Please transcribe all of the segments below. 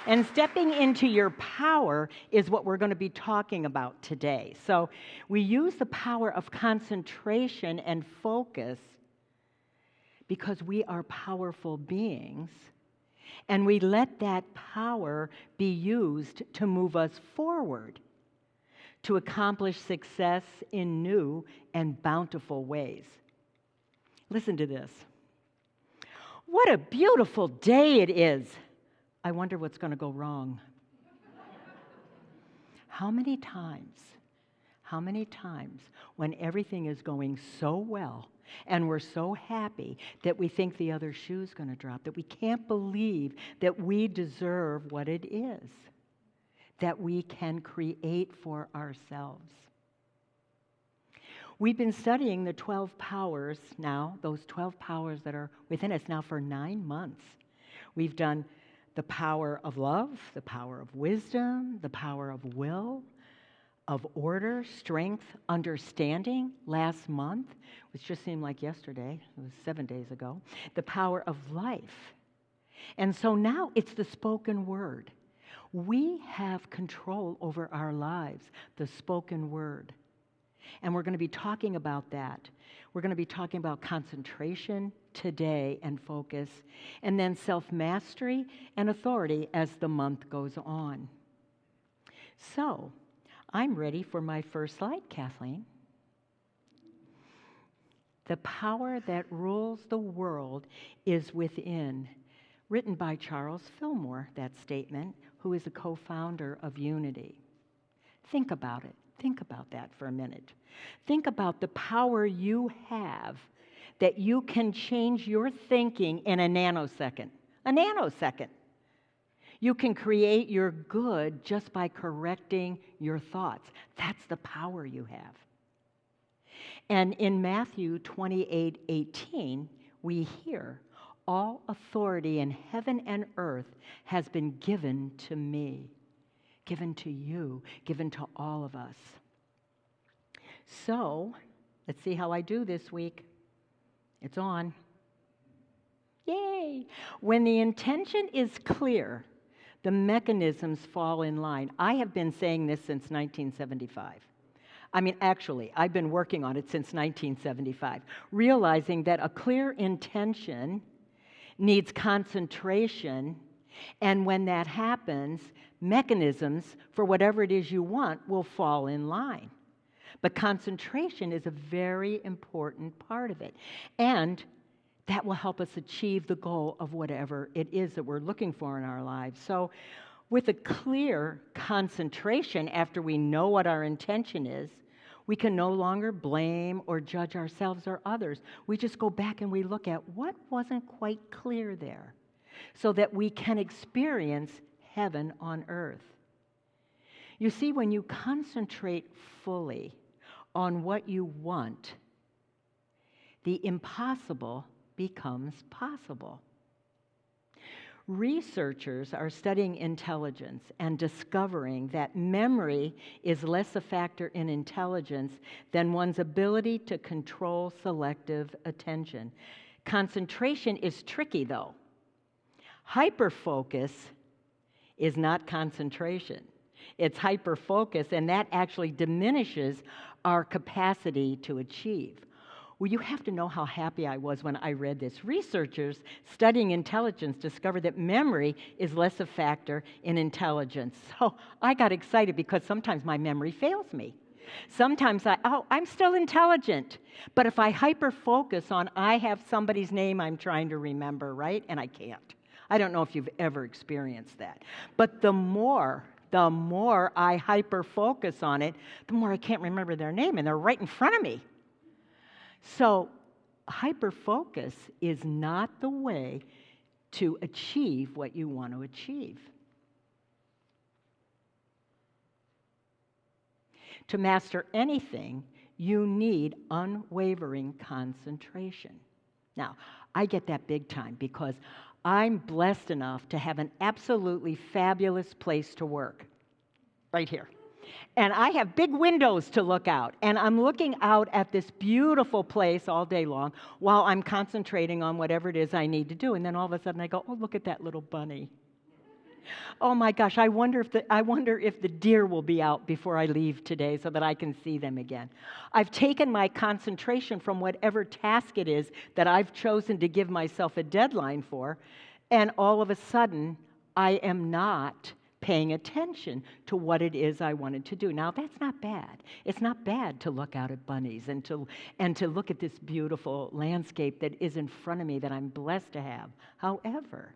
And stepping into your power is what we're going to be talking about today. So we use the power of concentration and focus because we are powerful beings, and we let that power be used to move us forward, to accomplish success in new and bountiful ways. Listen to this. What a beautiful day it is. I wonder what's going to go wrong. How many times when everything is going so well and we're so happy that we think the other shoe's going to drop, that we can't believe that we deserve what it is, that we can create for ourselves. We've been studying the 12 powers now, those 12 powers that are within us now for 9 months. We've done the power of love, the power of wisdom, the power of will, of order, strength, understanding last month, which just seemed like yesterday. It was 7 days ago. The power of life. And so now it's the spoken word. We have control over our lives, the spoken word. And we're going to be talking about that. We're going to be talking about concentration today and focus, and then self-mastery and authority as the month goes on. So, I'm ready for my first slide, Kathleen. The power that rules the world is within. Written by Charles Fillmore, that statement, who is a co-founder of Unity. Think about it. Think about that for a minute. Think about the power you have that you can change your thinking in a nanosecond. A nanosecond. You can create your good just by correcting your thoughts. That's the power you have. And in Matthew 28:18, we hear, all authority in heaven and earth has been given to me, given to you, given to all of us. So, let's see how I do this week. It's on. Yay! When the intention is clear, the mechanisms fall in line. I have been saying this since 1975. Actually, I've been working on it since 1975, realizing that a clear intention needs concentration, and when that happens, mechanisms for whatever it is you want will fall in line. But concentration is a very important part of it. And that will help us achieve the goal of whatever it is that we're looking for in our lives. So with a clear concentration, after we know what our intention is, we can no longer blame or judge ourselves or others. We just go back and we look at what wasn't quite clear there so that we can experience heaven on earth. You see, when you concentrate fully on what you want, the impossible becomes possible. Researchers are studying intelligence and discovering that memory is less a factor in intelligence than one's ability to control selective attention. Concentration is tricky, though. Hyperfocus is not concentration. It's hyperfocus, and that actually diminishes our capacity to achieve. Well, you have to know how happy I was when I read this. Researchers studying intelligence discovered that memory is less a factor in intelligence. So I got excited because sometimes my memory fails me. Sometimes I'm still intelligent. But if I hyper-focus on, I have somebody's name I'm trying to remember, right? And I can't. I don't know if you've ever experienced that. But the more I hyper-focus on it, the more I can't remember their name, and they're right in front of me. So hyperfocus is not the way to achieve what you want to achieve. To master anything, you need unwavering concentration. Now, I get that big time because I'm blessed enough to have an absolutely fabulous place to work, right here. And I have big windows to look out, and I'm looking out at this beautiful place all day long while I'm concentrating on whatever it is I need to do. And then all of a sudden I go, oh, look at that little bunny. Oh my gosh, I wonder if the deer will be out before I leave today so that I can see them again. I've taken my concentration from whatever task it is that I've chosen to give myself a deadline for, and all of a sudden, I am not paying attention to what it is I wanted to do. Now, that's not bad. It's not bad to look out at bunnies and to look at this beautiful landscape that is in front of me that I'm blessed to have. However,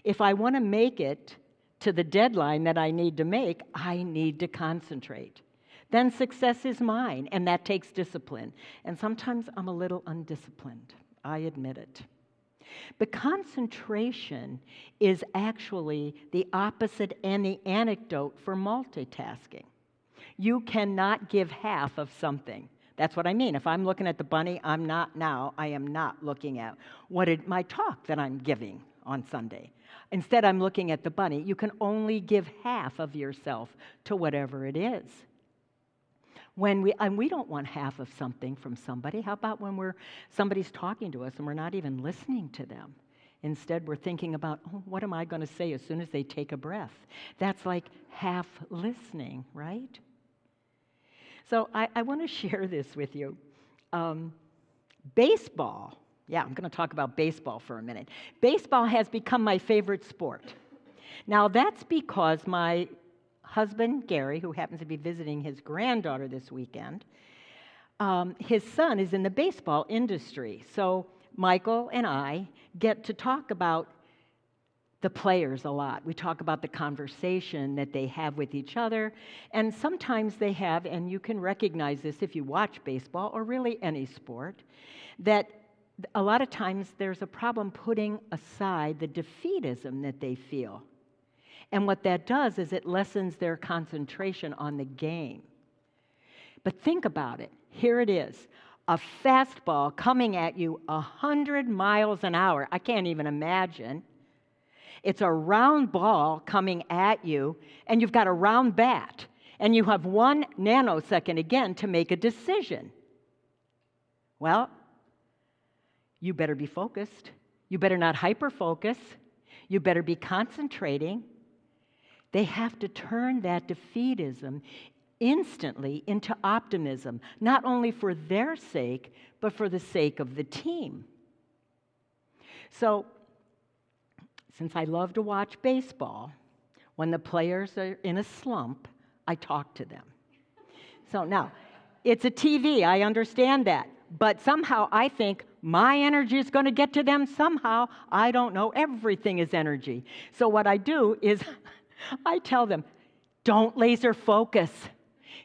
if I want to make it to the deadline that I need to make, I need to concentrate. Then success is mine, and that takes discipline. And sometimes I'm a little undisciplined. I admit it. But concentration is actually the opposite and the antidote for multitasking. You cannot give half of something. That's what I mean. If I'm looking at the bunny, I am not looking at my talk that I'm giving on Sunday. Instead, I'm looking at the bunny. You can only give half of yourself to whatever it is. And we don't want half of something from somebody. How about when somebody's talking to us and we're not even listening to them? Instead, we're thinking about, what am I going to say as soon as they take a breath? That's like half listening, right? So I want to share this with you. Baseball. Yeah, I'm going to talk about baseball for a minute. Baseball has become my favorite sport. Now, that's because my husband, Gary, who happens to be visiting his granddaughter this weekend, his son is in the baseball industry. So Michael and I get to talk about the players a lot. We talk about the conversation that they have with each other. And sometimes they have, and you can recognize this if you watch baseball or really any sport, that a lot of times there's a problem putting aside the defeatism that they feel. And what that does is it lessens their concentration on the game. But think about it. Here it is. A fastball coming at you 100 miles an hour. I can't even imagine. It's a round ball coming at you, and you've got a round bat. And you have 1 nanosecond again to make a decision. Well, you better be focused. You better not hyper-focus. You better be concentrating. They have to turn that defeatism instantly into optimism, not only for their sake, but for the sake of the team. So, since I love to watch baseball, when the players are in a slump, I talk to them. So now, it's a TV, I understand that. But somehow I think my energy is going to get to them somehow. I don't know. Everything is energy. So what I do is I tell them, don't laser focus.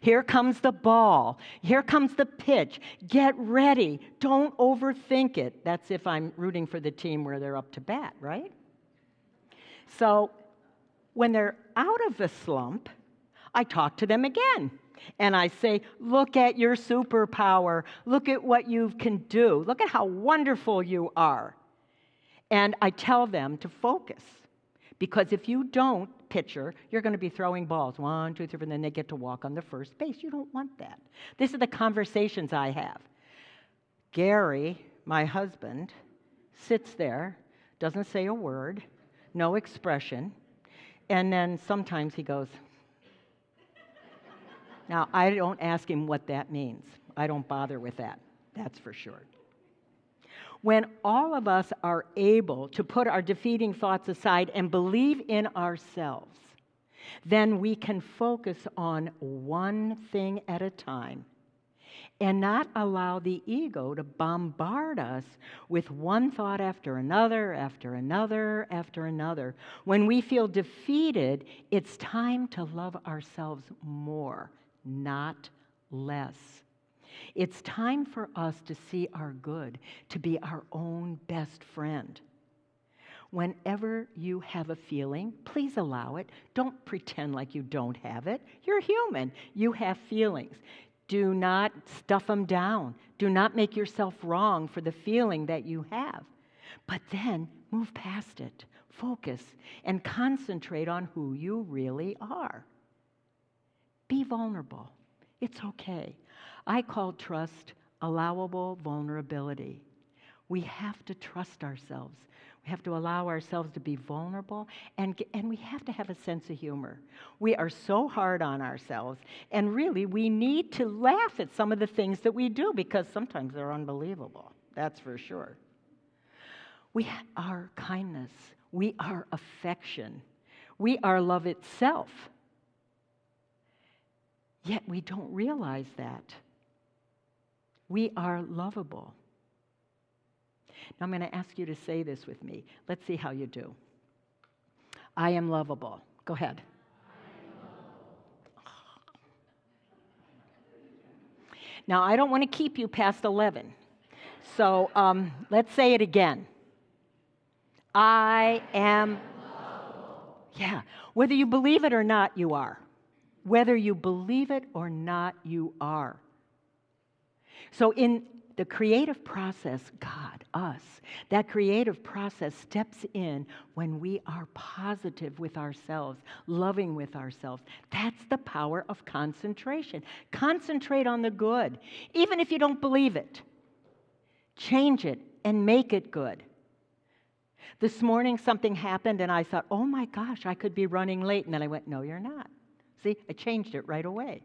Here comes the ball. Here comes the pitch. Get ready. Don't overthink it. That's if I'm rooting for the team where they're up to bat, right? So when they're out of the slump, I talk to them again. And I say, look at your superpower. Look at what you can do. Look at how wonderful you are. And I tell them to focus. Because if you don't, pitcher, you're going to be throwing balls. 1, 2, 3, and then they get to walk on the first base. You don't want that. These are the conversations I have. Gary, my husband, sits there, doesn't say a word, no expression, and then sometimes he goes. Now, I don't ask him what that means. I don't bother with that. That's for sure. When all of us are able to put our defeating thoughts aside and believe in ourselves, then we can focus on one thing at a time and not allow the ego to bombard us with one thought after another, after another, after another. When we feel defeated, it's time to love ourselves more, not less. It's time for us to see our good, to be our own best friend. Whenever you have a feeling, please allow it. Don't pretend like you don't have it. You're human. You have feelings. Do not stuff them down. Do not make yourself wrong for the feeling that you have. But then move past it. Focus and concentrate on who you really are. Be vulnerable. It's okay. I call trust allowable vulnerability. We have to trust ourselves. We have to allow ourselves to be vulnerable, and we have to have a sense of humor. We are so hard on ourselves, and really, we need to laugh at some of the things that we do because sometimes they're unbelievable. That's for sure. We are kindness. We are affection. We are love itself. Yet we don't realize that. We are lovable. Now I'm going to ask you to say this with me. Let's see how you do. I am lovable. Go ahead. Now I don't want to keep you past 11. So let's say it again. I am lovable. Yeah. Whether you believe it or not, you are. Whether you believe it or not, you are. So in the creative process, God, us, that creative process steps in when we are positive with ourselves, loving with ourselves. That's the power of concentration. Concentrate on the good, even if you don't believe it. Change it and make it good. This morning something happened and I thought, oh my gosh, I could be running late. And then I went, no, you're not. See, I changed it right away.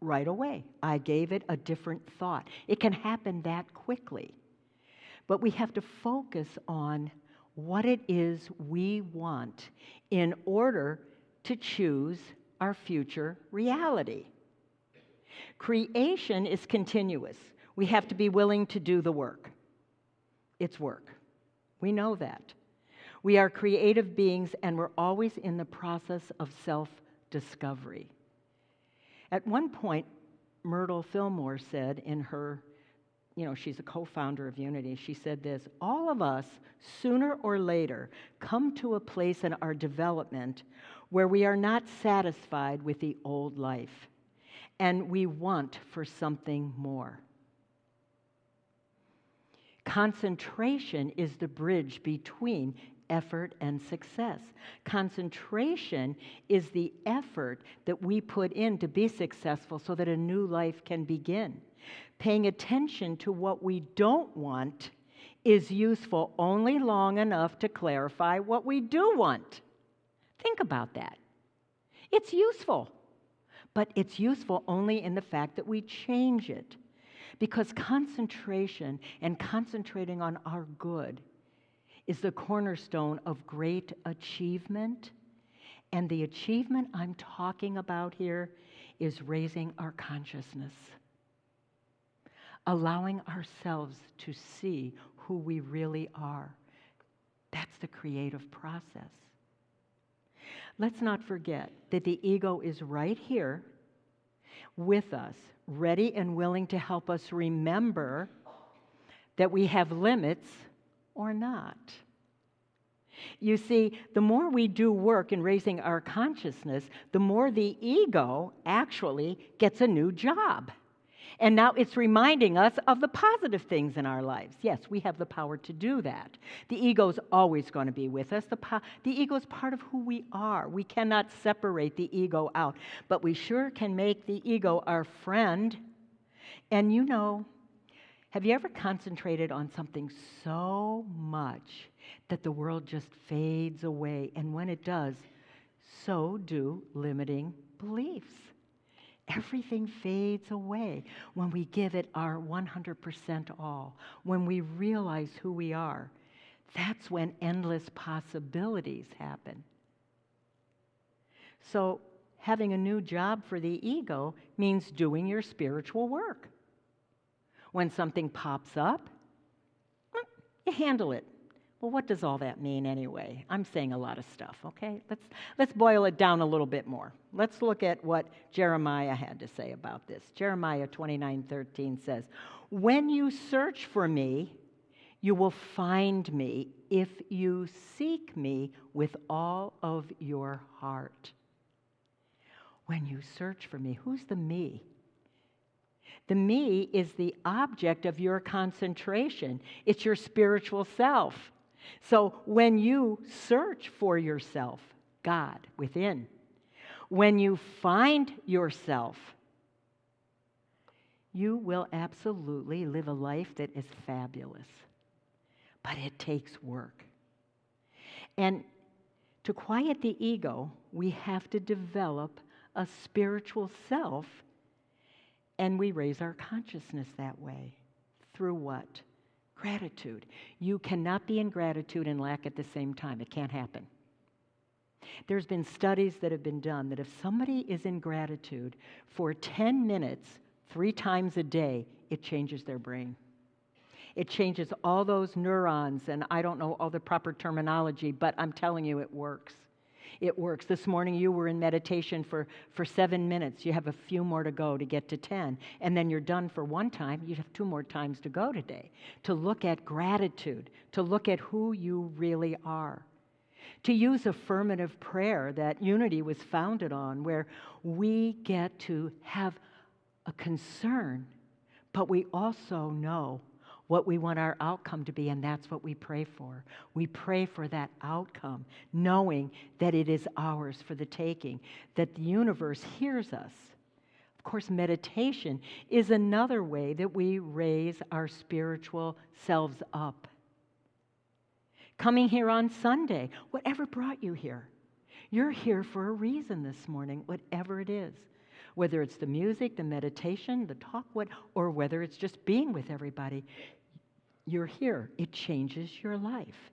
Right away. I gave it a different thought. It can happen that quickly. But we have to focus on what it is we want in order to choose our future reality. Creation is continuous. We have to be willing to do the work. It's work. We know that. We are creative beings, and we're always in the process of self-discovery. At one point, Myrtle Fillmore said in her, she's a co-founder of Unity, she said this: all of us, sooner or later, come to a place in our development where we are not satisfied with the old life, and we want for something more. Concentration is the bridge between effort and success. Concentration is the effort that we put in to be successful so that a new life can begin. Paying attention to what we don't want is useful only long enough to clarify what we do want. Think about that. It's useful, but it's useful only in the fact that we change it. Because concentration and concentrating on our good is the cornerstone of great achievement. And the achievement I'm talking about here is raising our consciousness, allowing ourselves to see who we really are. That's the creative process. Let's not forget that the ego is right here with us, ready and willing to help us remember that we have limits or not. You see, the more we do work in raising our consciousness, the more the ego actually gets a new job. And now it's reminding us of the positive things in our lives. Yes, we have the power to do that. The ego's always going to be with us. The ego is part of who we are. We cannot separate the ego out. But we sure can make the ego our friend. And have you ever concentrated on something so much that the world just fades away? And when it does, so do limiting beliefs. Everything fades away when we give it our 100% all, when we realize who we are. That's when endless possibilities happen. So having a new job for the ego means doing your spiritual work. When something pops up, you handle it. Well, what does all that mean anyway? I'm saying a lot of stuff, okay? Let's boil it down a little bit more. Let's look at what Jeremiah had to say about this. Jeremiah 29:13 says, "When you search for me, you will find me if you seek me with all of your heart." When you search for me, who's the me? The me is the object of your concentration. It's your spiritual self. So when you search for yourself, God within, when you find yourself, you will absolutely live a life that is fabulous. but it takes work. And to quiet the ego, we have to develop a spiritual self, and we raise our consciousness that way. Through what? Gratitude. You cannot be in gratitude and lack at the same time. It can't happen. There's been studies that have been done that if somebody is in gratitude for 10 minutes, 3 times a day, it changes their brain. It changes all those neurons, and I don't know all the proper terminology, but I'm telling you it works. It works. This morning you were in meditation for 7 minutes. You have a few more to go to get to 10. And then you're done for 1 time. You have 2 more times to go today. To look at gratitude, to look at who you really are. To use affirmative prayer that Unity was founded on, where we get to have a concern, but we also know what we want our outcome to be, and that's what we pray for. We pray for that outcome, knowing that it is ours for the taking, that the universe hears us. Of course, meditation is another way that we raise our spiritual selves up. Coming here on Sunday, whatever brought you here, you're here for a reason this morning, whatever it is. Whether it's the music, the meditation, the talk, or whether it's just being with everybody, you're here. It changes your life.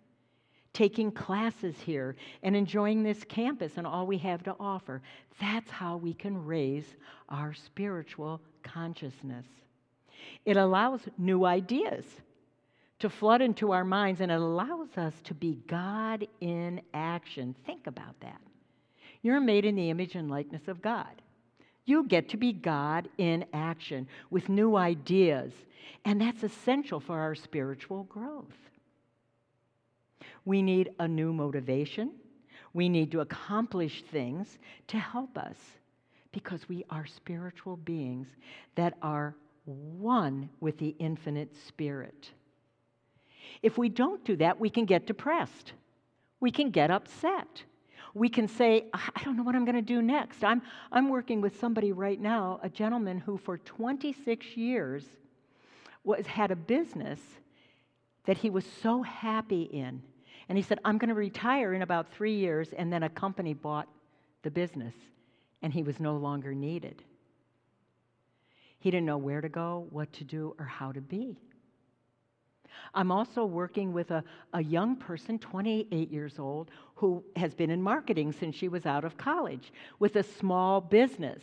Taking classes here and enjoying this campus and all we have to offer, that's how we can raise our spiritual consciousness. It allows new ideas to flood into our minds, and it allows us to be God in action. Think about that. You're made in the image and likeness of God. You get to be God in action with new ideas, and that's essential for our spiritual growth. We need a new motivation. We need to accomplish things to help us, because we are spiritual beings that are one with the infinite spirit. If we don't do that, we can get depressed. We can get upset. We can say, I don't know what I'm going to do next. I'm working with somebody right now, a gentleman who for 26 years had a business that he was so happy in. And he said, I'm going to retire in about 3 years, and then a company bought the business, and he was no longer needed. He didn't know where to go, what to do, or how to be. I'm also working with a young person, 28 years old, who has been in marketing since she was out of college, with a small business.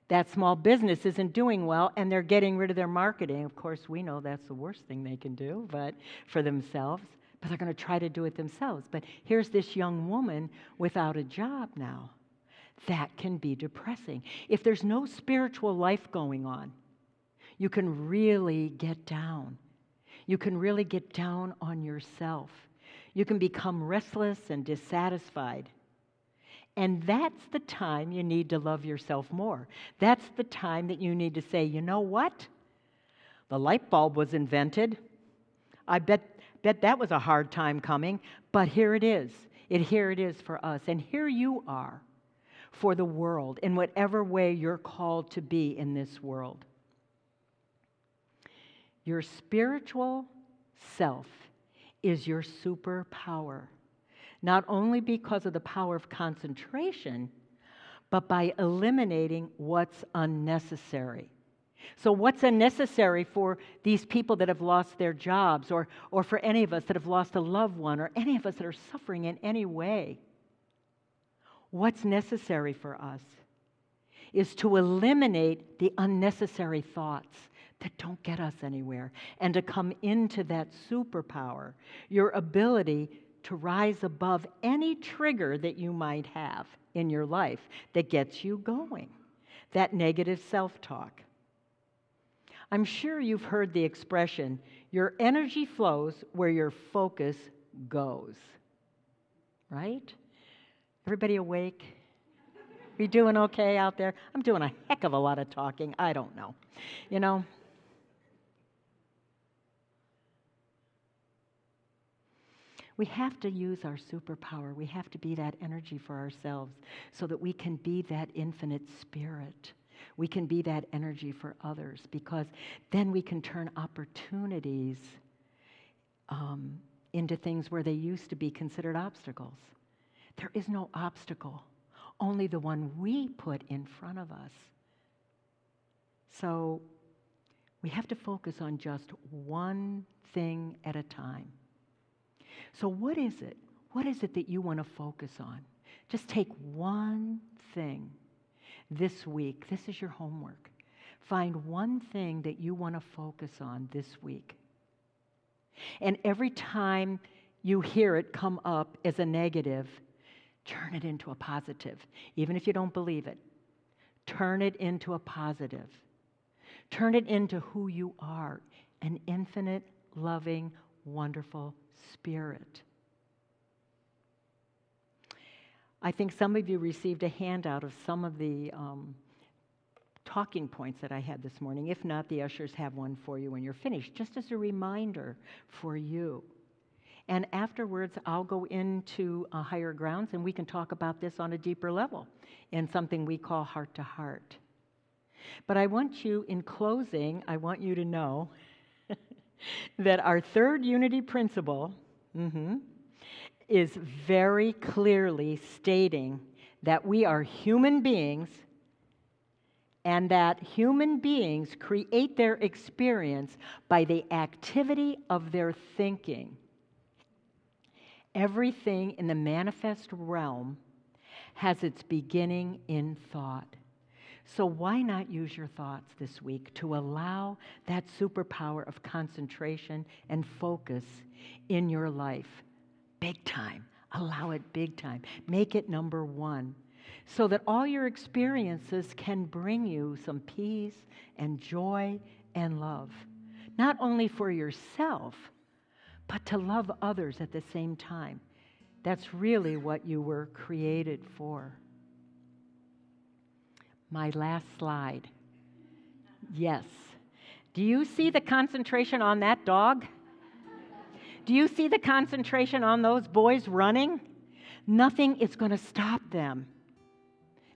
That small business isn't doing well, and they're getting rid of their marketing. Of course, we know that's the worst thing they can do, but for themselves. But they're going to try to do it themselves. But here's this young woman without a job now. That can be depressing. If there's no spiritual life going on, you can really get down. You can really get down on yourself. You can become restless and dissatisfied. And that's the time you need to love yourself more. That's the time that you need to say, you know what? The light bulb was invented. I bet that was a hard time coming, but here it is. Here it is for us. And here you are for the world in whatever way you're called to be in this world. Your spiritual self is your superpower, not only because of the power of concentration, but by eliminating what's unnecessary. So what's unnecessary for these people that have lost their jobs, or for any of us that have lost a loved one, or any of us that are suffering in any way? What's necessary for us is to eliminate the unnecessary thoughts that don't get us anywhere, and to come into that superpower, your ability to rise above any trigger that you might have in your life that gets you going, that negative self-talk. I'm sure you've heard the expression, your energy flows where your focus goes, right? Everybody awake? Are you doing okay out there? I'm doing a heck of a lot of talking. I don't know. You know, we have to use our superpower. We have to be that energy for ourselves so that we can be that infinite spirit. We can be that energy for others, because then we can turn opportunities into things where they used to be considered obstacles. There is no obstacle, only the one we put in front of us. So we have to focus on just one thing at a time. So what is it? What is it that you want to focus on? Just take one thing this week. This is your homework. Find one thing that you want to focus on this week. And every time you hear it come up as a negative, turn it into a positive. Even if you don't believe it, turn it into a positive. Turn it into who you are, an infinite, loving, wonderful spirit. I think some of you received a handout of some of the talking points that I had this morning. If not, the ushers have one for you when you're finished, just as a reminder for you. And afterwards, I'll go into higher grounds, and we can talk about this on a deeper level in something we call heart to heart. But I want you, in closing, I want you to know that our third unity principle is very clearly stating that we are human beings and that human beings create their experience by the activity of their thinking. Everything in the manifest realm has its beginning in thought. So why not use your thoughts this week to allow that superpower of concentration and focus in your life? Big time. Allow it big time. Make it number one, so that all your experiences can bring you some peace and joy and love. Not only for yourself, but to love others at the same time. That's really what you were created for. My last slide. Yes. Do you see the concentration on that dog? Do you see the concentration on those boys running? Nothing is going to stop them.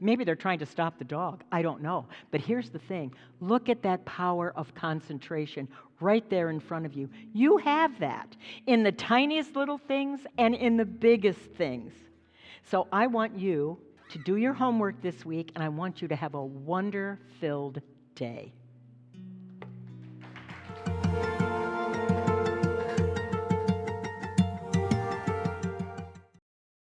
Maybe they're trying to stop the dog. I don't know. But here's the thing. Look at that power of concentration right there in front of you. You have that in the tiniest little things and in the biggest things. So I want you to do your homework this week, and I want you to have a wonder-filled day.